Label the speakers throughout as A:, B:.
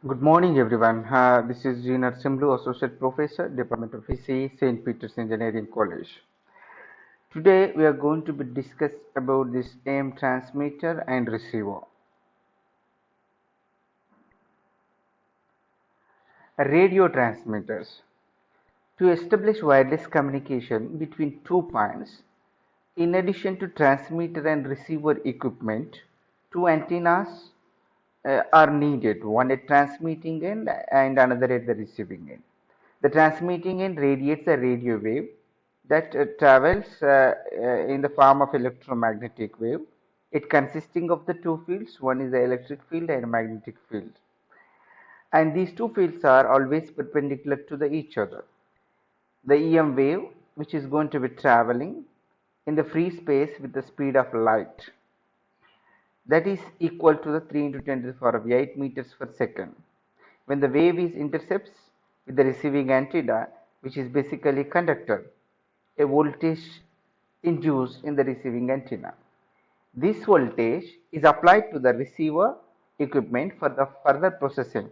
A: Good morning, everyone. This is G NARSIMHULU, Associate Professor, Department of Physics, St. Peter's Engineering College. Today, we are going to be discuss about this AM transmitter and receiver. Radio transmitters. To establish wireless communication between two points, in addition to transmitter and receiver equipment, two antennas are needed, one at transmitting end and another at the receiving end. The transmitting end radiates a radio wave that travels in the form of electromagnetic wave. It consisting of the two fields, one is the electric field and magnetic field, and these two fields are always perpendicular to each other. The EM wave, which is going to be traveling in the free space with the speed of light, that is equal to the 3 into 10 to the power of 8 meters per second. When the wave is intercepts with the receiving antenna, which is basically conductor, a voltage induced in the receiving antenna. This voltage is applied to the receiver equipment for the further processing.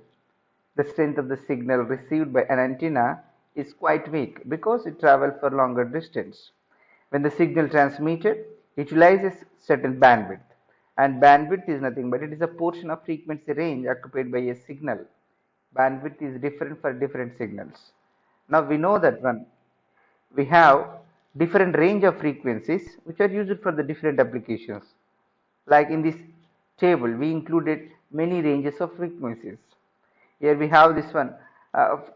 A: The strength of the signal received by an antenna is quite weak because it travels for longer distance. When the signal transmitted, it utilizes certain bandwidth, and bandwidth is nothing but it is a portion of frequency range occupied by a signal. Bandwidth is different for different signals. Now we know that when we have different range of frequencies which are used for the different applications. Like in this table, we included many ranges of frequencies. Here we have this one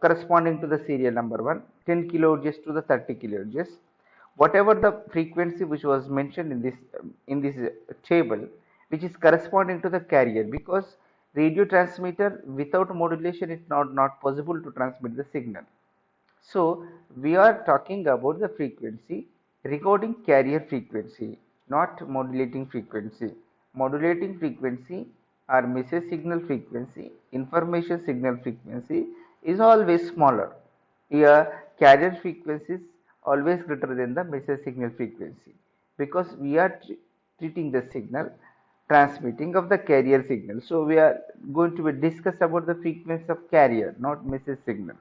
A: corresponding to the serial number 1, 10 kilohertz to the 30 kilohertz. Whatever the frequency which was mentioned in this table, which is corresponding to the carrier, because radio transmitter without modulation is not possible to transmit the signal. So we are talking about the frequency recording carrier frequency, not modulating frequency. Modulating frequency or message signal frequency, information signal frequency is always smaller. Here carrier frequency is always greater than the message signal frequency, because we are treating the signal transmitting of the carrier signal. So we are going to be discuss about the frequency of carrier, not message signal.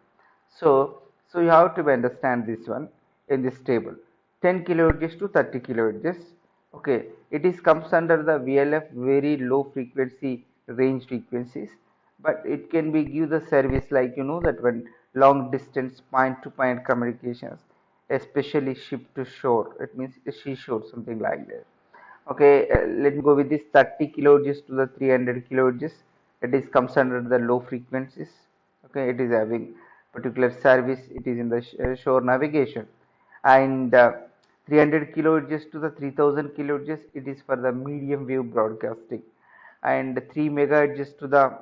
A: So you have to understand this one in this table. 10 kilohertz to 30 kilohertz. Okay, it is comes under the VLF, very low frequency range frequencies, but it can be give the service like that when long distance point to point communications, especially ship to shore. It means seashore, something like that. Okay, let me go with this 30 kilohertz to the 300 kilohertz. It is comes under the low frequencies. Okay, it is having particular service. It is in the shore navigation, and 300 kilohertz to the 3000 kilohertz. It is for the medium wave broadcasting, and 3 megahertz to the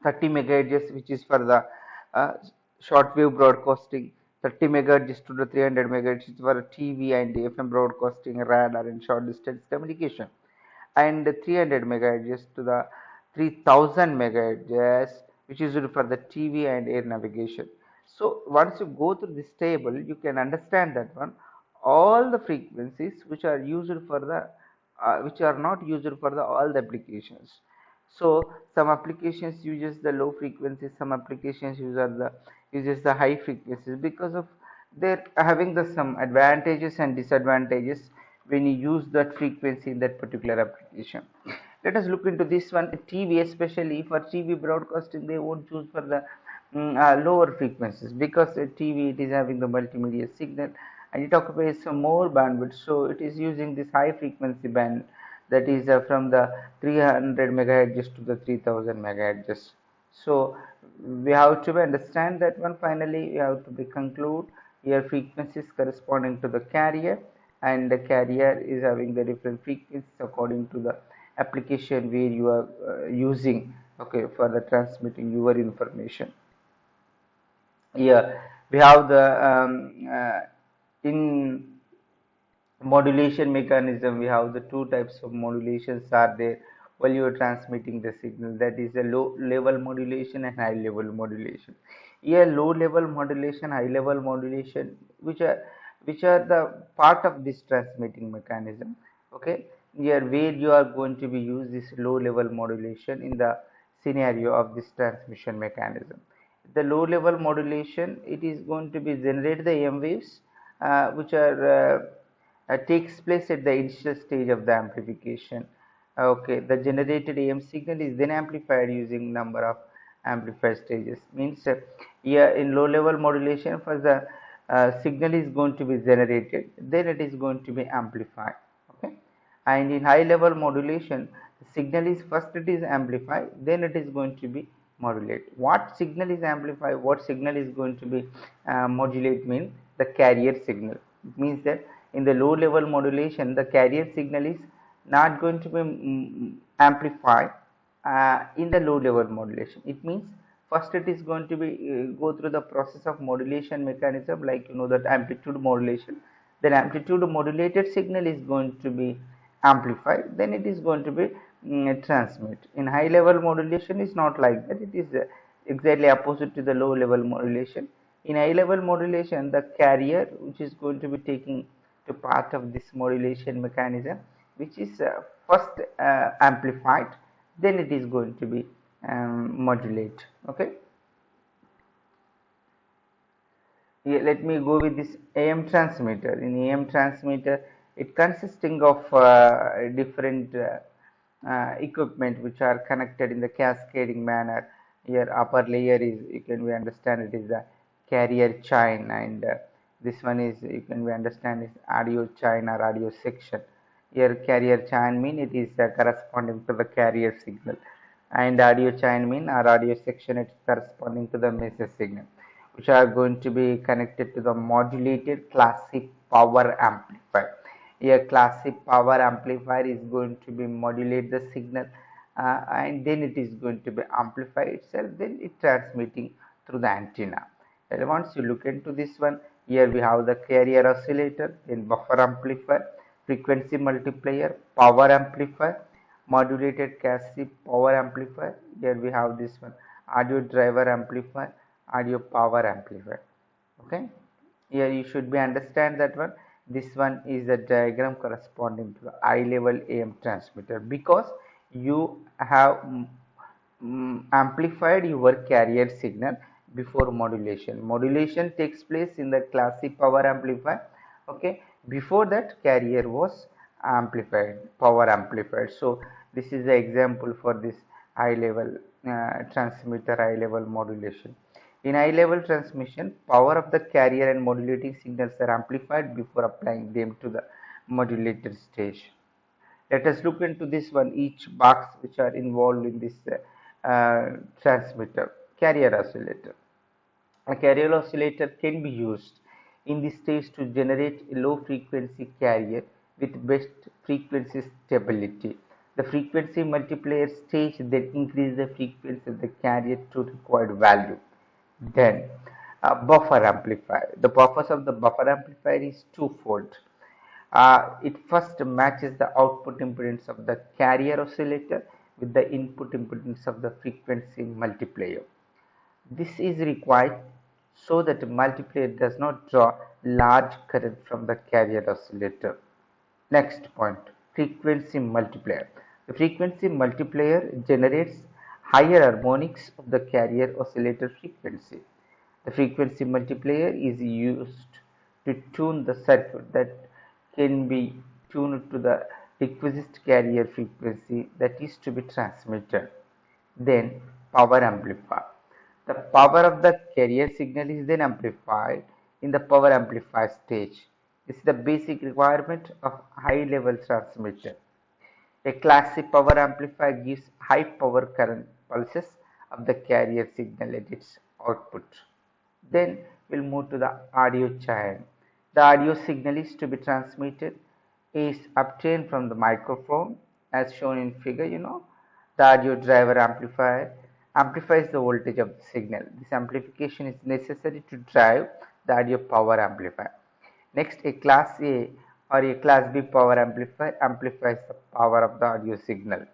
A: 30 megahertz, which is for the uh, short wave broadcasting. 30 megahertz to the 300 megahertz is for TV and FM broadcasting, radar and short distance communication, and 300 megahertz to the 3000 megahertz, which is used for the TV and air navigation. So once you go through this table, you can understand that one all the frequencies which are used for the which are not used for the all the applications. So some applications uses the low frequencies, some applications uses the high frequencies, because of they're having the some advantages and disadvantages when you use that frequency in that particular application. Let us look into this one. TV, especially for TV broadcasting, they won't choose for the lower frequencies, because TV it is having the multimedia signal and it occupies some more bandwidth, so it is using this high frequency band, that is from the 300 megahertz to the 3000 megahertz. So we have to understand that one. Finally we have to be conclude here frequencies corresponding to the carrier, and the carrier is having the different frequencies according to the application where you are using, okay, for the transmitting your information. Yeah, we have the in modulation mechanism, we have the two types of modulations are there while you are transmitting the signal, that is a low level modulation and high level modulation. Here low level modulation, high level modulation, which are the part of this transmitting mechanism. Okay, here where you are going to be use this low level modulation in the scenario of this transmission mechanism. The low level modulation, it is going to be generate the AM waves which are takes place at the initial stage of the amplification. Okay, the generated AM signal is then amplified using number of amplifier stages. Means here in low level modulation, first the signal is going to be generated, then it is going to be amplified. Okay, and in high level modulation, the signal is first it is amplified, then it is going to be modulate. What signal is amplified, what signal is going to be modulate means the carrier signal. It means that in the low level modulation, the carrier signal is not going to be amplified in the low level modulation. It means first it is going to be go through the process of modulation mechanism, like you know that amplitude modulation. Then amplitude modulated signal is going to be amplified, then it is going to be transmit. In high level modulation is not like that, it is exactly opposite to the low level modulation. In high level modulation, the carrier which is going to be taking to part of this modulation mechanism, which is first amplified, then it is going to be modulate. Okay, let me go with this AM transmitter. In AM transmitter, it consisting of different equipment which are connected in the cascading manner. Here upper layer is, you can we understand it is the carrier chain, and this one is, you can we understand is audio chain or audio section. Here carrier chain mean it is corresponding to the carrier signal, and audio chain mean or audio section it is corresponding to the message signal, which are going to be connected to the modulated classic power amplifier. A classic power amplifier is going to be modulate the signal and then it is going to be amplify itself, then it transmitting through the antenna. And once you look into this one, here we have the carrier oscillator, then buffer amplifier, frequency multiplier, power amplifier, modulated passive power amplifier. Here we have this one, audio driver amplifier, audio power amplifier. Okay, here you should be understand that one. This one is the diagram corresponding to the high level AM transmitter, because you have amplified your carrier signal before modulation. Modulation takes place in the classic power amplifier. Okay, before that carrier was amplified, power amplified. So this is the example for this high level transmitter, high level modulation. In high level transmission, power of the carrier and modulating signals are amplified before applying them to the modulated stage. Let us look into this one, each box which are involved in this transmitter. Carrier oscillator. A carrier oscillator can be used in this stage to generate a low frequency carrier with best frequency stability. The frequency multiplier stage then increase the frequency of the carrier to required value. Then buffer amplifier. The purpose of the buffer amplifier is twofold. It first matches the output impedance of the carrier oscillator with the input impedance of the frequency multiplier. This is required so that the multiplier does not draw large current from the carrier oscillator. Next point, frequency multiplier. The frequency multiplier generates higher harmonics of the carrier oscillator frequency. The frequency multiplier is used to tune the circuit that can be tuned to the requisite carrier frequency that is to be transmitted. Then power amplifier. The power of the carrier signal is then amplified in the power amplifier stage. This is the basic requirement of high level transmitter. A classic power amplifier gives high power current pulses of the carrier signal at its output. Then we'll move to the audio chain. The audio signal is to be transmitted is obtained from the microphone as shown in figure. The audio driver amplifier amplifies the voltage of the signal. This amplification is necessary to drive the audio power amplifier. Next, a class A or a class B power amplifier amplifies the power of the audio signal.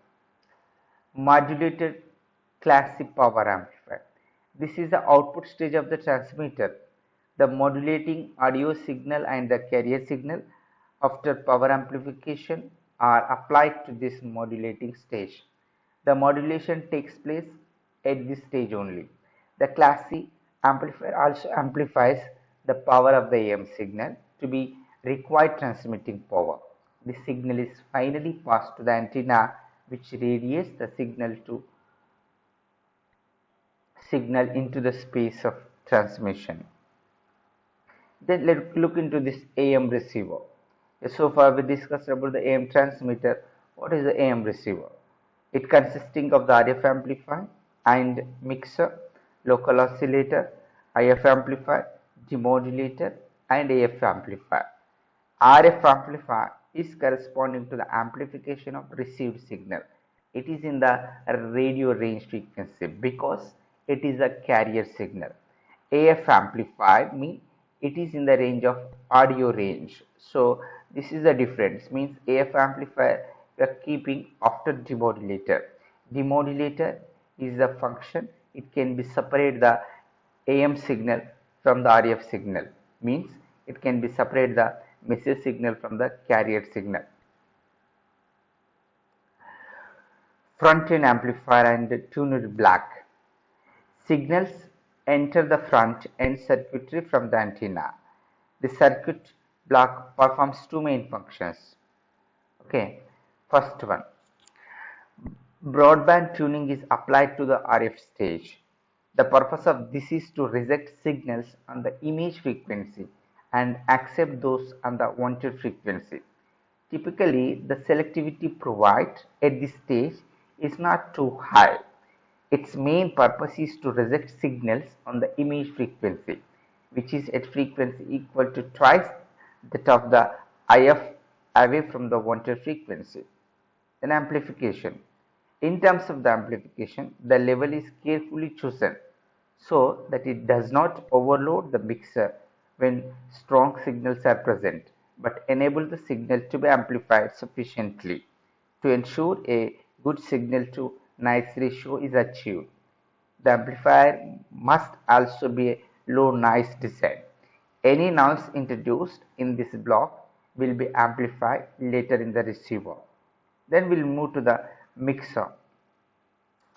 A: Modulated classic power amplifier. This is the output stage of the transmitter. The modulating audio signal and the carrier signal after power amplification are applied to this modulating stage. The modulation takes place at this stage only. The class C amplifier also amplifies the power of the AM signal to be required transmitting power. The signal is finally passed to the antenna, which radiates the signal into the space of transmission. Then let's look into this AM receiver. So far we discussed about the AM transmitter. What is the AM receiver? It consisting of the RF amplifier and mixer, local oscillator, IF amplifier, demodulator and AF amplifier. RF amplifier is corresponding to the amplification of received signal. It is in the radio range frequency because it is a carrier signal. AF amplifier means it is in the range of audio range. So this is the difference, means AF amplifier we are keeping after demodulator. Demodulator is a function, it can be separate the AM signal from the RF signal, means it can be separate the message signal from the carrier signal. Front end amplifier and tuned black. Signals enter the front end circuitry from the antenna. The circuit block performs two main functions. Okay, first one, broadband tuning is applied to the RF stage. The purpose of this is to reject signals on the image frequency and accept those on the wanted frequency. Typically, the selectivity provided at this stage is not too high. Its main purpose is to reject signals on the image frequency, which is at frequency equal to twice that of the IF away from the wanted frequency. Then amplification. In terms of the amplification, the level is carefully chosen so that it does not overload the mixer when strong signals are present, but enable the signal to be amplified sufficiently to ensure a good signal to noise ratio is achieved. The amplifier must also be a low noise design. Any noise introduced in this block will be amplified later in the receiver. Then we'll move to the mixer,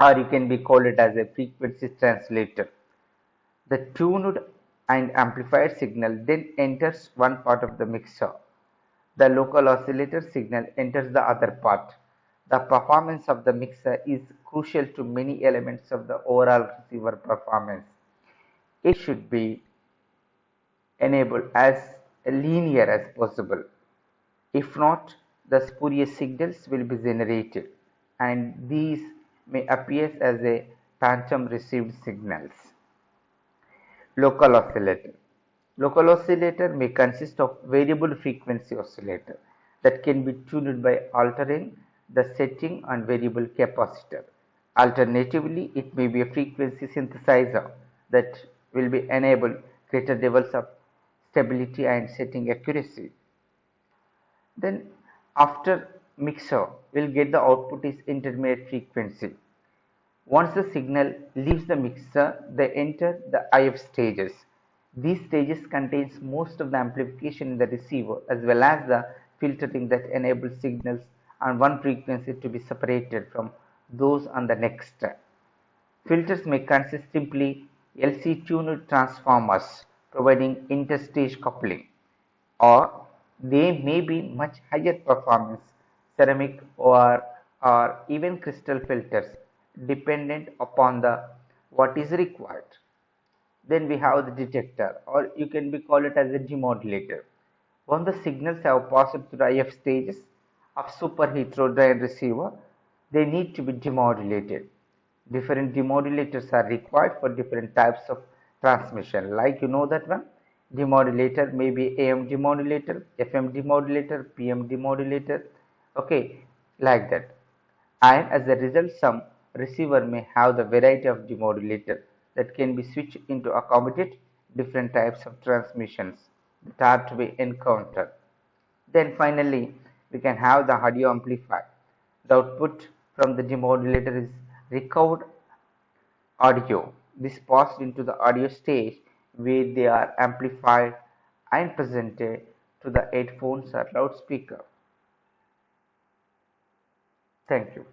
A: or you can be called it as a frequency translator. The tuned and amplified signal then enters one part of the mixer. The local oscillator signal enters the other part. The performance of the mixer is crucial to many elements of the overall receiver performance. It should be enabled as linear as possible. If not, the spurious signals will be generated, and these may appear as a phantom received signals. Local oscillator. Local oscillator may consist of variable frequency oscillator that can be tuned by altering the setting on variable capacitor. Alternatively, it may be a frequency synthesizer that will be enable greater levels of stability and setting accuracy. Then after mixer, we'll get the output is intermediate frequency. Once the signal leaves the mixer, they enter the IF stages. These stages contains most of the amplification in the receiver as well as the filtering that enables signals on one frequency to be separated from those on the next. Filters may consist simply LC tuned transformers providing interstage coupling, or they may be much higher performance ceramic or even crystal filters dependent upon the what is required. Then we have the detector, or you can be call it as a demodulator. When the signals have passed through the IF stages of super heterodyne receiver, they need to be demodulated. Different demodulators are required for different types of transmission. Like you know that one, demodulator may be AM demodulator, FM demodulator, PM demodulator, okay, like that. And as a result, some receiver may have the variety of demodulator that can be switched into accommodate different types of transmissions that are to be encountered. Then finally, we can have the audio amplifier. The output from the demodulator is recovered audio. This passed into the audio stage where they are amplified and presented to the headphones or loudspeaker. Thank you.